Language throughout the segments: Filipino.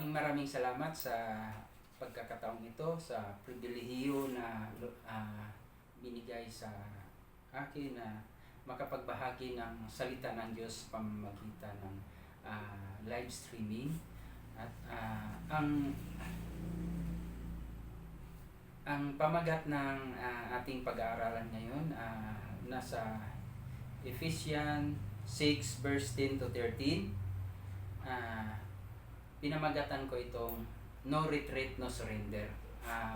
maraming salamat sa pagkakataong ito, sa pribilehiyo na binigay sa akin na makapagbahagi ng salita ng Diyos sa pamamagitan ng live streaming. At ang pamagat ng ating pag-aaralan ngayon nasa Ephesians 6 verse 10 to 13. Pinamagatan ko itong no retreat, no surrender.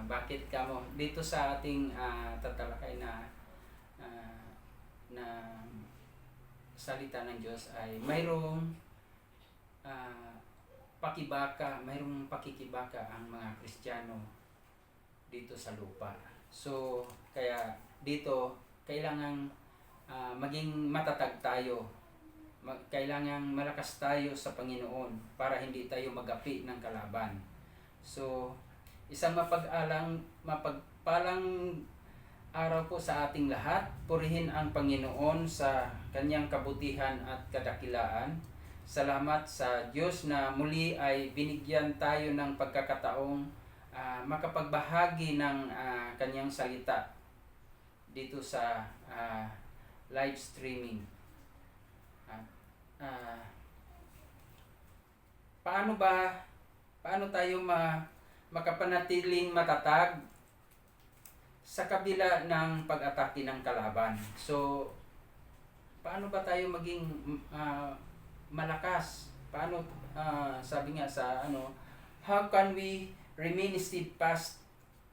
Bakit kamo dito sa ating tatalakay na salita ng Diyos ay mayroong mayroong pakikibaka ang mga Kristiyano dito sa lupa. So kaya dito kailangan maging matatag tayo. Kailangan malakas tayo sa Panginoon para hindi tayo magapi ng kalaban. So, isang mapagpalang araw po sa ating lahat. Purihin ang Panginoon sa kanyang kabutihan at kadakilaan. Salamat sa Diyos na muli ay binigyan tayo ng pagkakataong makapagbahagi ng kanyang salita dito sa live streaming. Paano tayo makapanatiling matatag sa kabila ng pag-atake ng kalaban? So, paano ba tayo maging malakas? Paano sabi nga sa how can we remain steadfast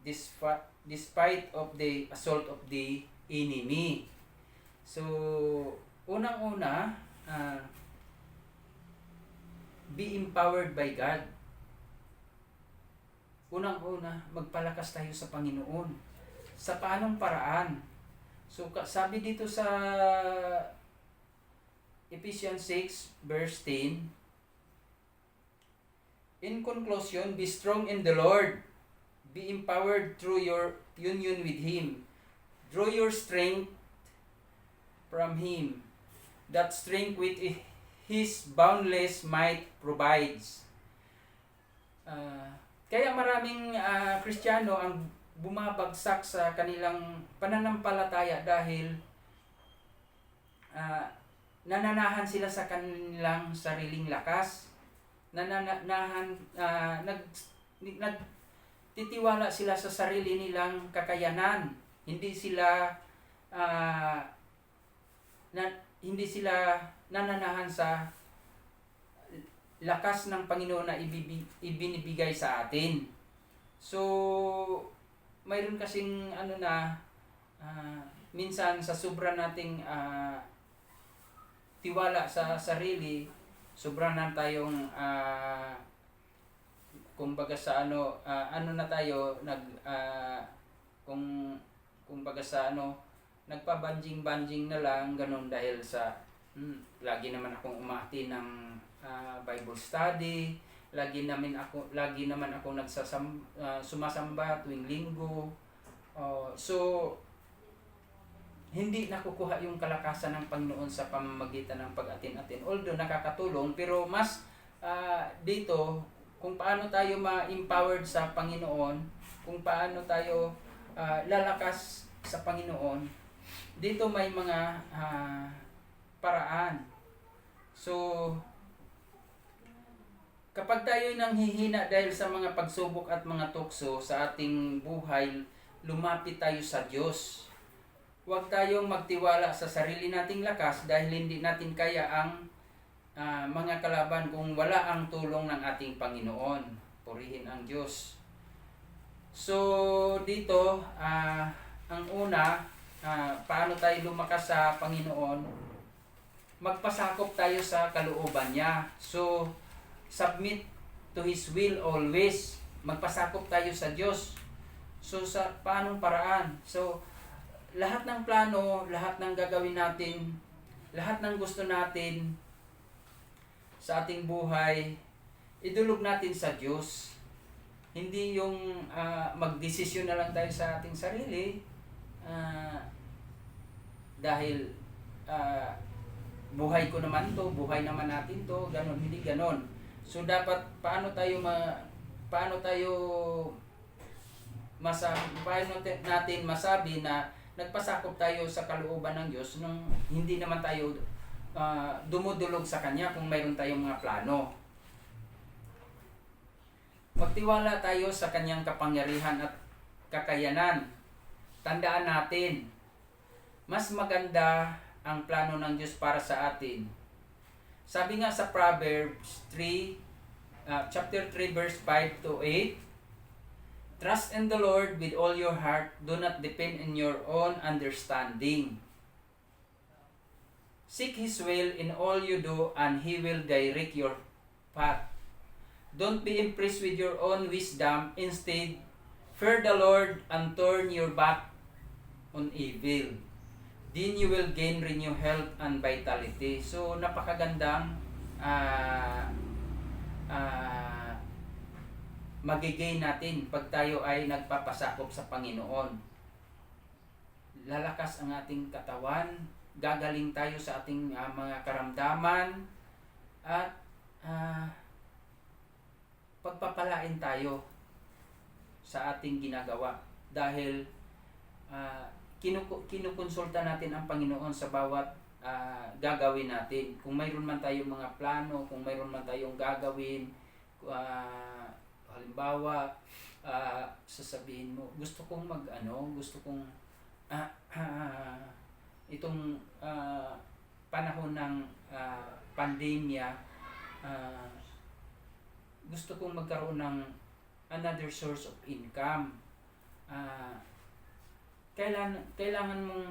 despite of the assault of the enemy? So, unang-una, be empowered by God. Unang-una, magpalakas tayo sa Panginoon. Sa paanong paraan? So, sabi dito sa Ephesians 6 verse 10, in conclusion, be strong in the Lord. Be empowered through your union with Him. Draw your strength from Him. That strength with His boundless might provides. Kaya maraming Kristiyano ang bumabagsak sa kanilang pananampalataya dahil nananahan sila sa kanilang sariling lakas. Nagtitiwala sila sa sarili nilang kakayanan. Hindi sila nananahan sa lakas ng Panginoon na ibinibigay sa atin. So, mayroon kasing minsan sa sobra nating tiwala sa sarili, sobra na tayong kumbaga sa nagpabanjing-banjing na lang, ganun, dahil sa lagi naman akong umati ng Bible study, lagi naman ako sumasamba tuwing linggo. So hindi nakukuha yung kalakasan ng Panginoon sa pamamagitan ng pag-atin-atin. Although nakakatulong, pero mas dito kung paano tayo ma-empowered sa Panginoon, kung paano tayo lalakas sa Panginoon. Dito may mga paraan. So, kapag tayo nanghihina dahil sa mga pagsubok at mga tukso sa ating buhay, lumapit tayo sa Diyos. Huwag tayong magtiwala sa sarili nating lakas dahil hindi natin kaya ang mga kalaban kung wala ang tulong ng ating Panginoon. Purihin ang Diyos. So, dito, ang una, paano tayo lumakas sa Panginoon? Magpasakop tayo sa kalooban niya. So, submit to His will always. Magpasakop tayo sa Diyos. So, sa paanong paraan? So, lahat ng plano, lahat ng gagawin natin, lahat ng gusto natin sa ating buhay, idulog natin sa Diyos. Hindi yung magdesisyon na lang tayo sa ating sarili dahil buhay ko naman to, buhay naman natin to, ganon, hindi ganon. So dapat paano tayo natin masabi na nagpasakop tayo sa kalooban ng Diyos nung hindi naman tayo dumudulog sa Kanya kung mayroon tayong mga plano. Magtiwala tayo sa Kanyang kapangyarihan at kakayanan. Tandaan natin, mas maganda ang plano ng Diyos para sa atin. Sabi nga sa Proverbs 3, chapter 3 verse 5 to 8, trust in the Lord with all your heart, do not depend on your own understanding. Seek His will in all you do, and He will direct your path. Don't be impressed with your own wisdom. Instead, fear the Lord and turn your back on evil. Then you will gain renewed health and vitality. So, napakagandang magigain natin pag tayo ay nagpapasakop sa Panginoon. Lalakas ang ating katawan, gagaling tayo sa ating mga karamdaman, at pagpapalain tayo sa ating ginagawa dahil kinukonsulta natin ang Panginoon sa bawat gagawin natin. Kung mayroon man tayong mga plano, kung mayroon man tayong gagawin, halimbawa, sasabihin mo, gusto kong itong panahon ng pandemya, gusto kong magkaroon ng another source of income. Kailangan mong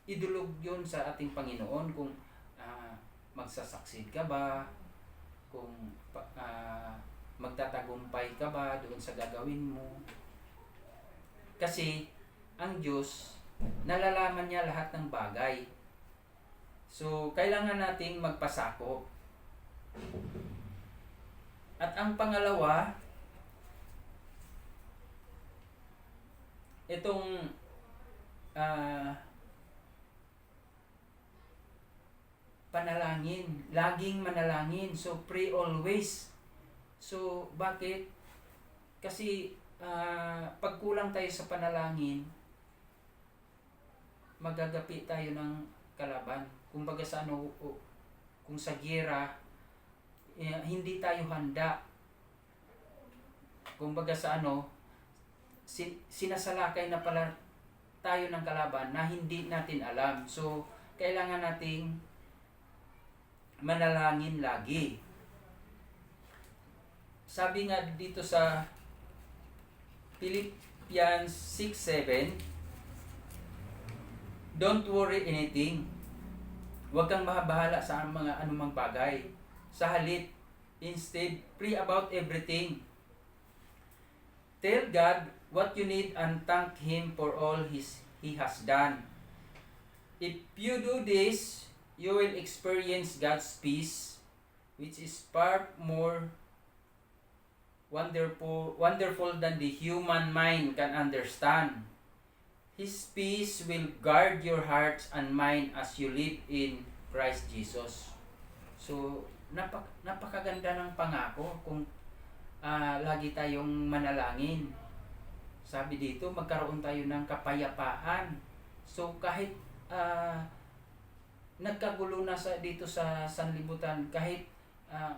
idulog yun sa ating Panginoon kung magsasucceed ka ba, kung magtatagumpay ka ba doon sa gagawin mo. Kasi ang Diyos, nalalaman niya lahat ng bagay. So, kailangan nating magpasakop. At ang pangalawa, itong panalangin, laging manalangin. So, pray always. So, bakit? Kasi pag kulang tayo sa panalangin, magagapi tayo ng kalaban. Kumbaga sa kung sa giyera, hindi tayo handa. Kumbaga sa sinasalakay na pala tayo ng kalaban na hindi natin alam. So, kailangan nating manalangin lagi. Sabi nga dito sa Philippians 6:7, don't worry anything. Huwag kang mabahala sa mga anumang bagay. Sa halip, instead, pray about everything. Tell God what you need and thank Him for all He has done. If you do this, you will experience God's peace, which is far more wonderful than the human mind can understand. His peace will guard your hearts and mind as you live in Christ Jesus. So, napakaganda ng pangako kung lagi tayong manalangin. Sabi dito, magkaroon tayo ng kapayapaan. So, kahit nagkagulo na dito sa sanlibutan, kahit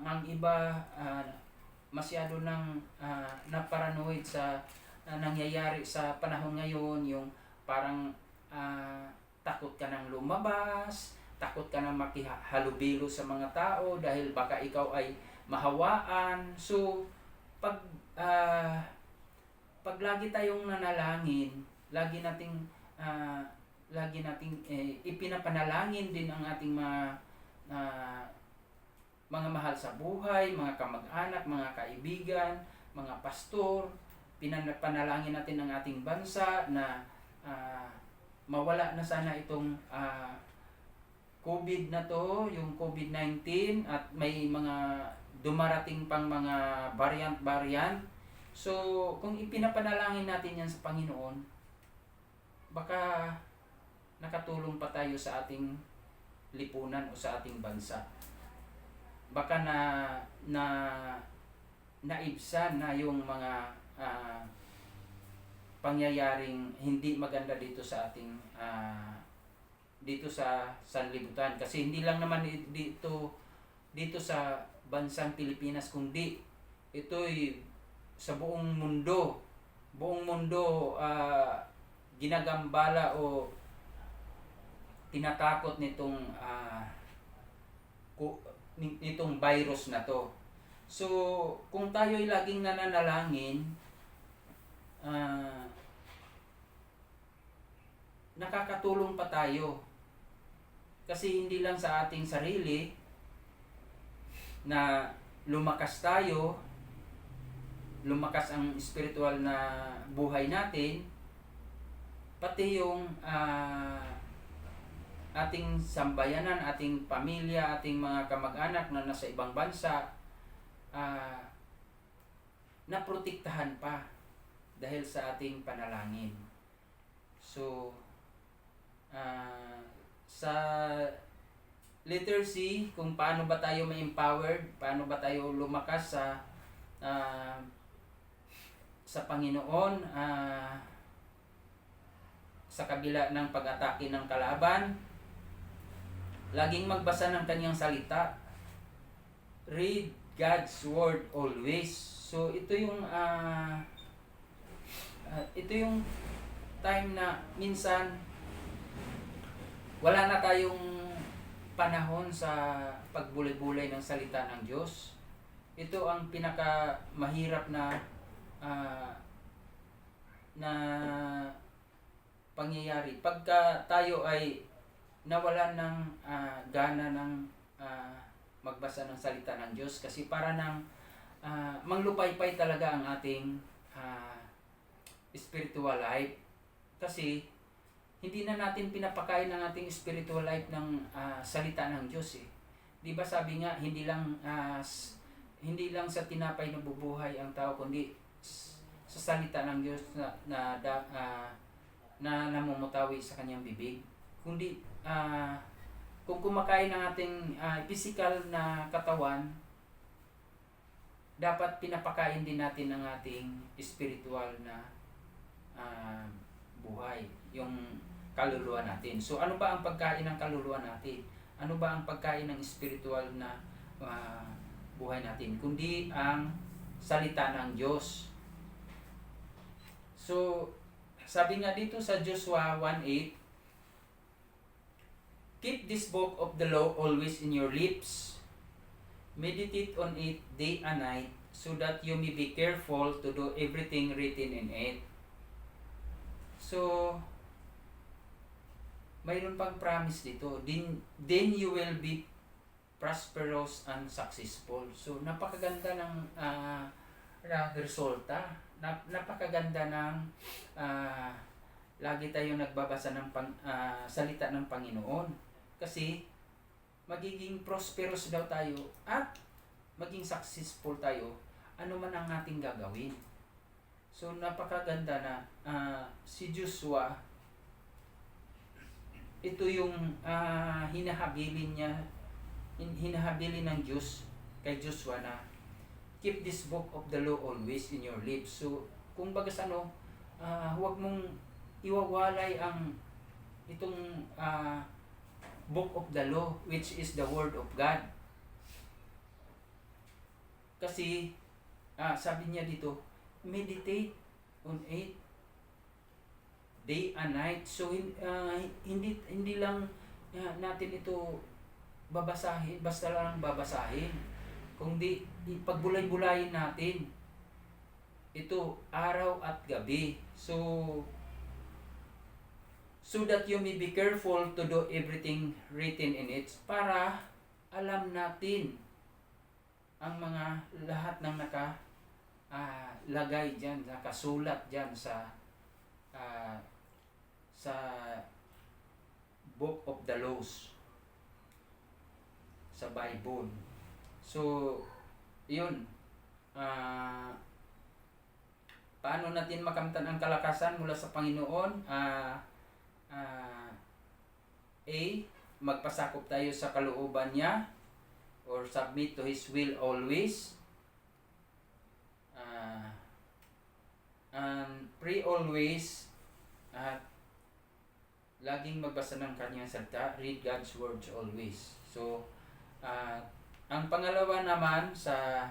ang iba masyado ng naparanoid sa nangyayari sa panahon ngayon, yung parang takot ka nang lumabas, takot ka nang makihalubilo sa mga tao dahil baka ikaw ay mahawaan. So, pag lagi tayong nanalangin, lagi nating ipinapanalangin din ang ating mga mahal sa buhay, mga kamag-anak, mga kaibigan, mga pastor. Pinapanalangin natin ang ating bansa na mawala na sana itong COVID na to, yung COVID-19, at may mga dumarating pang mga variant. So, kung ipinapanalangin natin yan sa Panginoon, baka nakatulong pa tayo sa ating lipunan o sa ating bansa. baka na naibsan na yung mga pangyayaring hindi maganda dito sa ating dito sa sanlibutan, kasi hindi lang naman dito sa bansang Pilipinas, kundi ito'y sa buong mundo ginagambala o tinatakot nitong virus na to. So kung tayo'y laging nananalangin, nakakatulong pa tayo, kasi hindi lang sa ating sarili na lumakas ang spiritual na buhay natin, pati yung ating sambayanan, ating pamilya, ating mga kamag-anak na nasa ibang bansa, naprotektahan pa dahil sa ating panalangin. So sa letter C, kung paano ba tayo ma-empowered, paano ba tayo lumakas sa Panginoon sa kabila ng pag-atake ng kalaban, laging magbasa ng kanyang salita. Read God's Word always. So ito yung time na minsan wala na tayong panahon sa pagbulay-bulay ng salita ng Diyos. Ito ang pinaka mahirap na pangyayari pagka tayo ay nawalan ng gana ng magbasa ng salita ng Diyos, kasi para nang manglupaypay talaga ang ating spiritual life, kasi hindi na natin pinapakain ng ating spiritual life ng salita ng Diyos eh. 'Di ba sabi nga, hindi lang sa tinapay nabubuhay ang tao, kundi sa salita ng Diyos na namumutawi sa kanyang bibig. Kundi kung kumakain ng ating physical na katawan, dapat pinapakain din natin ang ating spiritual na buhay, yung kaluluwa natin. So ano ba ang pagkain ng kaluluwa natin? Ano ba ang pagkain ng spiritual na buhay natin? Kundi ang salita ng Diyos. So sabi nga dito sa Joshua 1:8, keep this book of the law always in your lips. Meditate on it day and night, so that you may be careful to do everything written in it. So mayroon pang promise dito. Then you will be prosperous and successful. So napakaganda ng resulta. Napakaganda ng lagi tayo nagbabasa ng salita ng Panginoon, kasi magiging prosperous daw tayo at maging successful tayo ano man ang ating gagawin. So napakaganda na si Joshua, ito yung hinahabilin ng Diyos kay Joshua na keep this book of the law always in your lips. So kung bagas huwag mong iwawalay itong book of the law, which is the word of God. Kasi sabi niya dito, meditate on it day and night. So hindi lang natin ito babasahin, basta lang babasahin, kundi pagbulay-bulayin natin ito araw at gabi. So that you may be careful to do everything written in it, para alam natin ang mga lahat ng lagay diyan, nakasulat diyan sa Book of the Laws sa Bible. So yun, paano natin makamtan ang kalakasan mula sa Panginoon? A, magpasakop tayo sa kalooban niya. or submit to His will always. And pray always at laging magbasa ng kanyang salita, read God's words always. So, ang pangalawa naman sa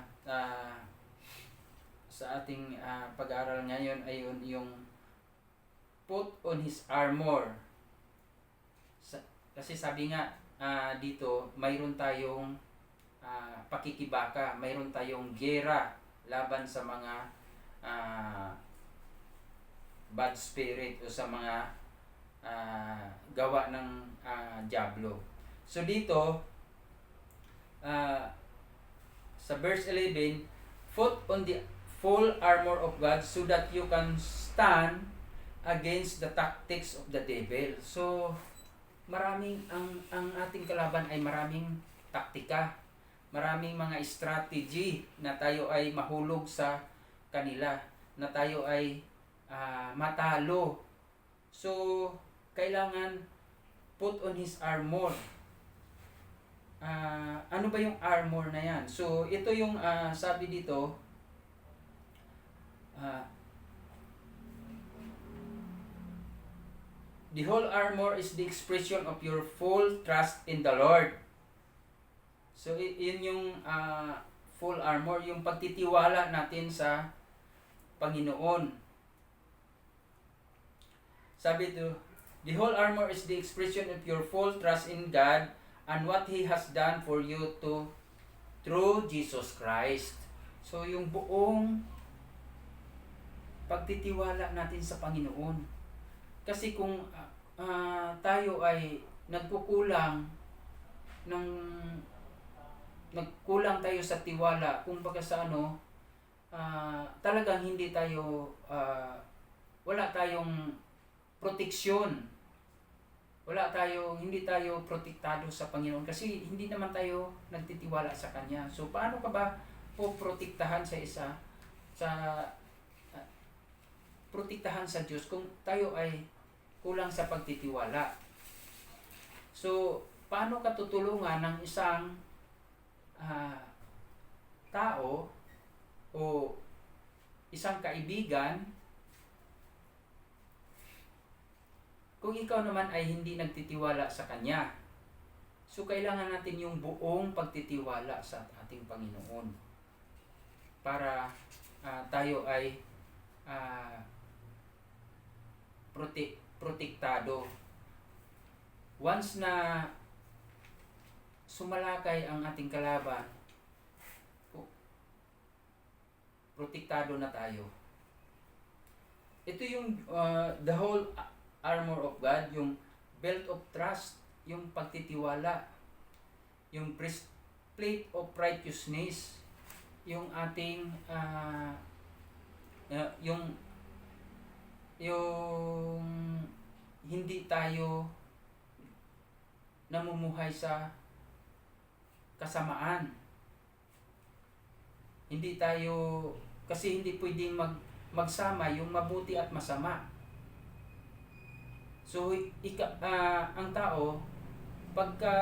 ating pag-aaral ngayon ay yung put on His armor. Kasi sabi nga dito, mayroon tayong pakikibaka, mayroon tayong gera laban sa mga bad spirit o sa mga gawa ng diablo. So dito sa verse 11, put on the full armor of God so that you can stand against the tactics of the devil. So maraming ang ating kalaban ay maraming taktika, maraming mga strategy na tayo ay mahulog sa kanila, na tayo ay matalo. So kailangan put on His armor. Ano ba yung armor na yan? So ito yung sabi dito, the whole armor is the expression of your full trust in the Lord. So yun yung full armor, yung pagtitiwala natin sa Panginoon. Sabi ito, the whole armor is the expression of your full trust in God and what He has done for you through Jesus Christ. So yung buong pagtitiwala natin sa Panginoon. Kasi kung tayo ay nagkukulang tayo sa tiwala, kung baga sa talagang hindi tayo wala tayong proteksyon. Hindi tayo protektado sa Panginoon kasi hindi naman tayo nagtitiwala sa Kanya. So paano ka ba poprotektahan protektahan sa Diyos kung tayo ay kulang sa pagtitiwala? So paano ka tutulungan ng isang tao o isang kaibigan kung ikaw naman ay hindi nagtitiwala sa Kanya? So kailangan natin yung buong pagtitiwala sa ating Panginoon para tayo ay protektado. Once na sumalakay ang ating kalaban, protektado na tayo. Ito yung the whole armor of God, yung belt of trust, yung pagtitiwala, yung breastplate of righteousness, yung ating yung hindi tayo namumuhay sa kasamaan. Hindi tayo, kasi hindi pwedeng magsama yung mabuti at masama. So ang tao pagka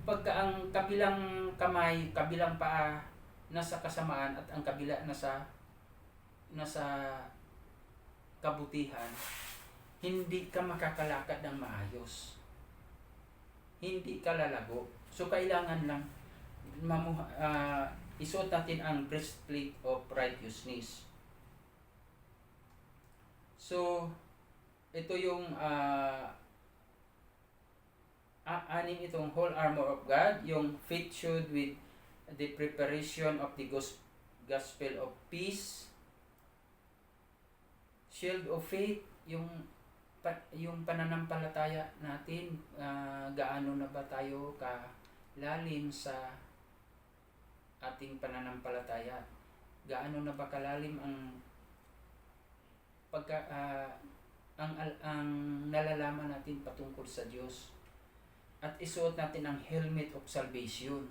ang kabilang kamay, kabilang paa nasa kasamaan at ang kabila nasa kabutihan, hindi ka makakalakad ng maayos. Hindi ka lalago. So kailangan lang isuot natin ang breastplate of righteousness. So ito yung anim itong whole armor of God, yung faith shod with the preparation of the gospel of peace, shield of faith, yung pananampalataya natin, gaano na ba tayo kalalim sa ating pananampalataya, gaano na ba kalalim ang nalalaman natin patungkol sa Diyos. At isuot natin ang helmet of salvation,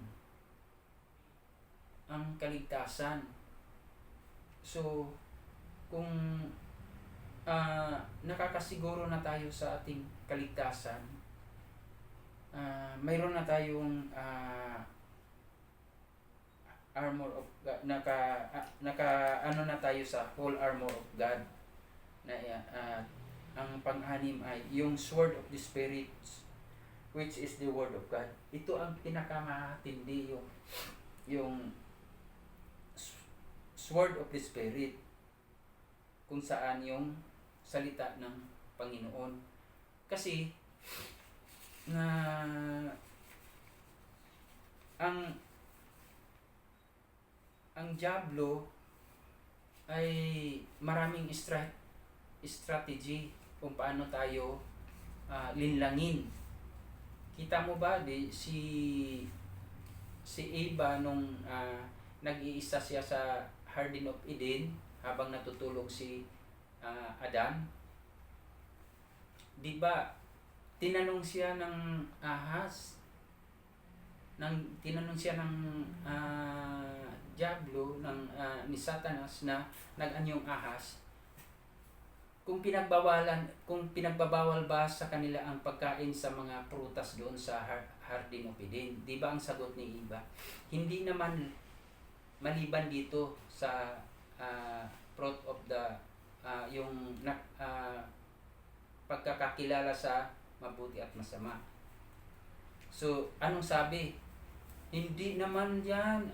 ang kaligtasan. So kung nakakasiguro na tayo sa ating kaligtasan, mayroon na tayong armor of God, naka ano na tayo sa whole armor of God na ang pang-anim ay yung sword of the spirit, which is the word of God. Ito ang pinakamatindi, yung sword of the spirit, kung saan yung salita ng Panginoon. Kasi na ang diablo ay maraming strategy kung paano tayo linlangin. Kita mo ba si Eva nung nag-iisa siya sa Garden of Eden habang natutulog si Adan? Di ba tinanong siya ng ahas, tinanong siya ng diablo, ni Satanas na nag-anyong ahas, kung pinagbabawal ba sa kanila ang pagkain sa mga prutas doon sa Garden of Eden. Di ba ang sagot ni Eva? Hindi naman, maliban dito sa fruit of the pagkakakilala sa mabuti at masama. So, anong sabi? Hindi naman yan,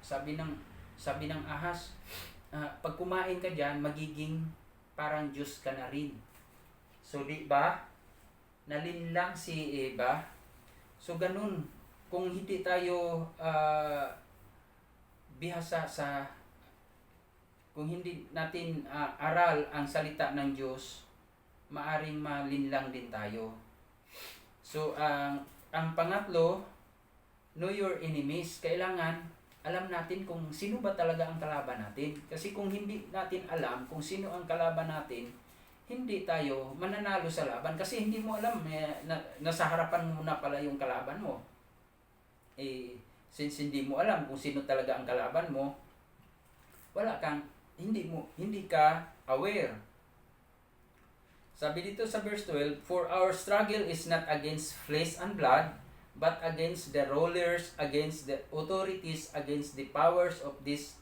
sabi ng ahas, pag kumain ka dyan, magiging parang Diyos ka na rin. So, di ba? Nalinlang si Eva. So, ganun. Kung hindi tayo bihasa kung hindi natin aral ang salita ng Diyos, maaring malinlang din tayo. So, ang pangatlo, know your enemies. Kailangan alam natin kung sino ba talaga ang kalaban natin. Kasi kung hindi natin alam kung sino ang kalaban natin, hindi tayo mananalo sa laban. Kasi hindi mo alam, nasa harapan mo na pala yung kalaban mo. Since hindi mo alam kung sino talaga ang kalaban mo, hindi ka aware. Sabi dito sa verse 12, for our struggle is not against flesh and blood, but against the rulers, against the authorities, against the powers of this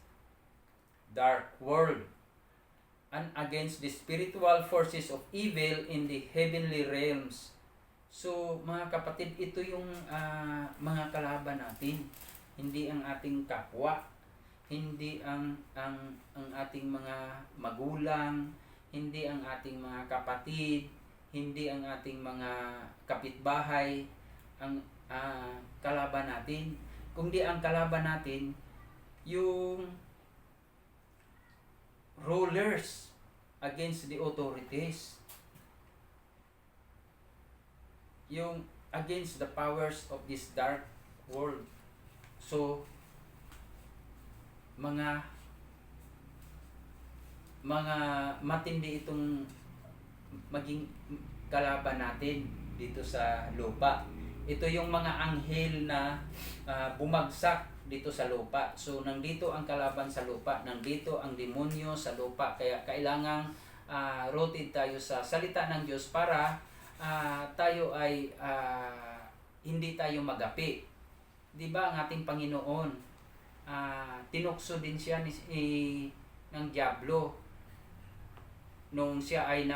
dark world, and against the spiritual forces of evil in the heavenly realms. So, mga kapatid, ito yung mga kalaban natin. Hindi ang ating kapwa, hindi ang ating mga magulang, hindi ang ating mga kapatid, hindi ang ating mga kapitbahay ang kalaban natin, kundi ang kalaban natin yung rulers against the authorities, yung against the powers of this dark world. So, mga matindi itong maging kalaban natin dito sa lupa. Ito yung mga anghel na bumagsak dito sa lupa. So, nandito ang kalaban sa lupa, nandito ang demonyo sa lupa. Kaya kailangang rooted tayo sa salita ng Diyos para tayo ay hindi tayo magapi. Di ba ang ating Panginoon, tinukso din siya ng diablo nung siya ay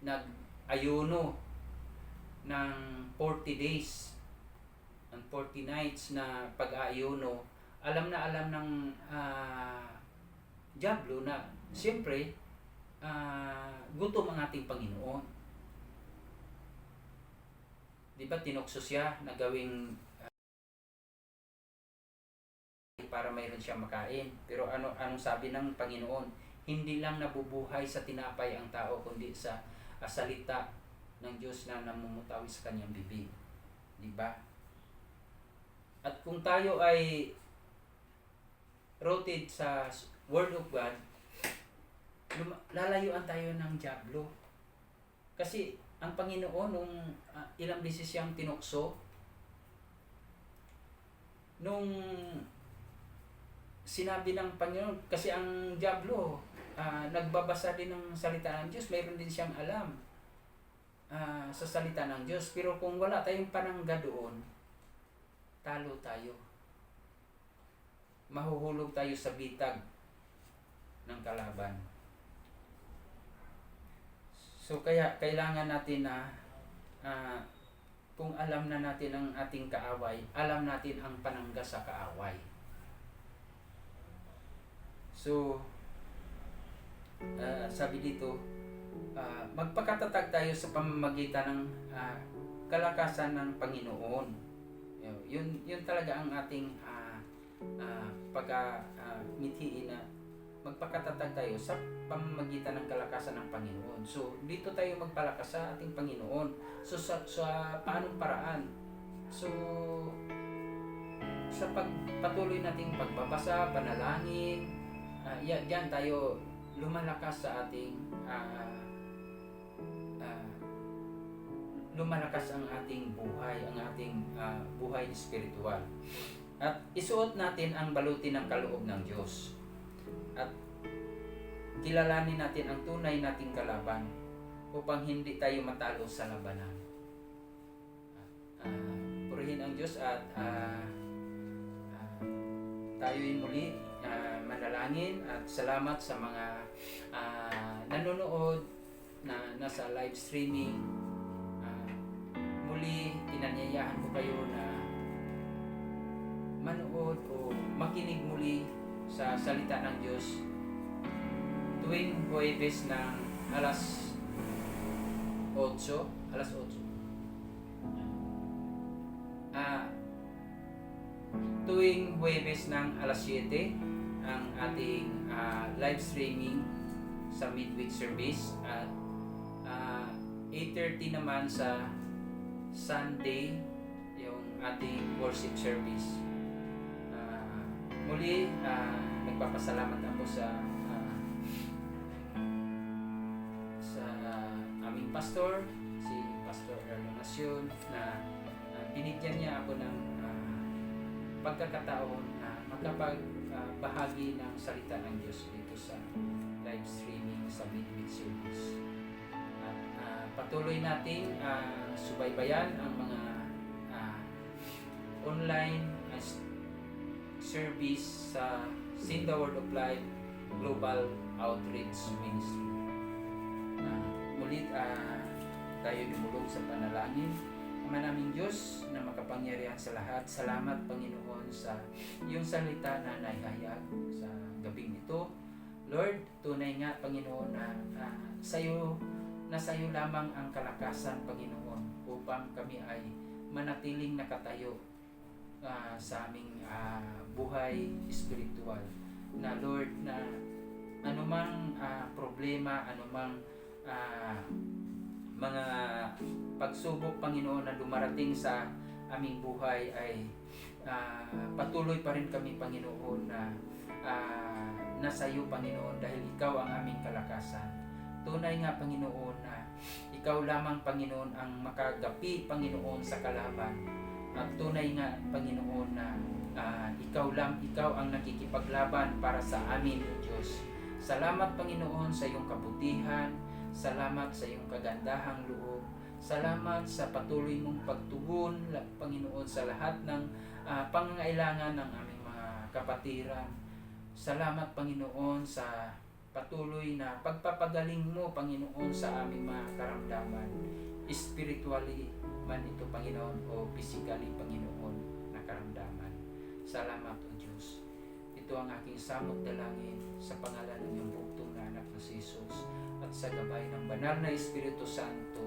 nag-ayuno ng 40 days and 40 nights na pag-aayuno. Alam ng diablo na siyempre gutom ang ating Panginoon. Di ba tinukso siya na gawing para mayroon siyang makain. Pero anong sabi ng Panginoon? Hindi lang nabubuhay sa tinapay ang tao, kundi sa salita ng Diyos na namumutawi sa kanyang bibig. Di ba? At kung tayo ay rooted sa Word of God, lalayuan tayo ng diablo. Kasi ang Panginoon, nung ilang beses siyang tinukso, nung sinabi ng Panginoon, kasi ang diablo, nagbabasa din ng salita ng Diyos, mayroon din siyang alam. sa salita ng Diyos. Pero kung wala tayong panangga doon, talo tayo. Mahuhulog tayo sa bitag ng kalaban. So kaya kailangan natin na kung alam na natin ang ating kaaway, alam natin ang panangga sa kaaway. So sabi dito, magpakatatag tayo sa pamamagitan ng kalakasan ng Panginoon. Yun talaga ang ating pagka-mithiin na magpakatatag tayo sa pamamagitan ng kalakasan ng Panginoon. So, dito tayo magpalakas sa ating Panginoon. So, sa paanong paraan? So, sa patuloy nating pagbabasa, panalangin, yan tayo lumalakas sa ating lumalakas ang ating buhay, ang ating buhay espiritual. At isuot natin ang baluti ng kaloob ng Diyos. At kilalanin natin ang tunay nating kalaban upang hindi tayo matalo sa labanan. Purihin ang Diyos at tayo'y muli manalangin at salamat sa mga nanonood na nasa live streaming. Muli, inanyayahan ko kayo na manood o makinig muli sa salita ng Diyos tuwing Huwebes ng alas 8. Tuwing Huwebes ng alas 7 ang ating live streaming sa midweek service at 8:30 naman sa Sunday yung ating worship service. Muli, nagpapasalamat ako sa aming pastor, si Pastor Erno Nacion, na binigyan niya ako ng pagkakataon na makapagbahagi ng salita ng Diyos dito sa live streaming sa midweek service. At patuloy nating subaybayan ang mga online service sa Sing the Word of Life Global Outreach Ministry. Muli tayo dumulog sa panalangin. Ama naming Diyos na makapangyarihan sa lahat, salamat Panginoon sa iyong salita na naihayag sa gabing ito. Lord, tunay nga Panginoon na sa iyo lamang ang kalakasan Panginoon upang kami ay manatiling nakatayo sa aming buhay espiritual. Na Lord, na anumang problema, anumang mga pagsubok Panginoon na dumarating sa aming buhay ay patuloy pa rin kami Panginoon na nasa iyo Panginoon dahil ikaw ang aming kalakasan. Tunay nga Panginoon na ikaw lamang Panginoon ang makagapi Panginoon sa kalaban. At tunay nga Panginoon na ikaw ang nakikipaglaban para sa amin o Diyos. Salamat Panginoon sa iyong kabutihan, salamat sa iyong kagandahang loob, salamat sa patuloy mong pagtugon Panginoon sa lahat ng pangangailangan ng aming mga kapatiran. Salamat Panginoon sa patuloy na pagpapagaling mo Panginoon sa aming mga karamdaman, spiritually man ito Panginoon o physically Panginoon na karamdaman. Salamat o Diyos. Ito ang aking samot dalangin sa pangalan ng iyong buktong na anak na si Jesus at sa gabay ng banal na Espiritu Santo.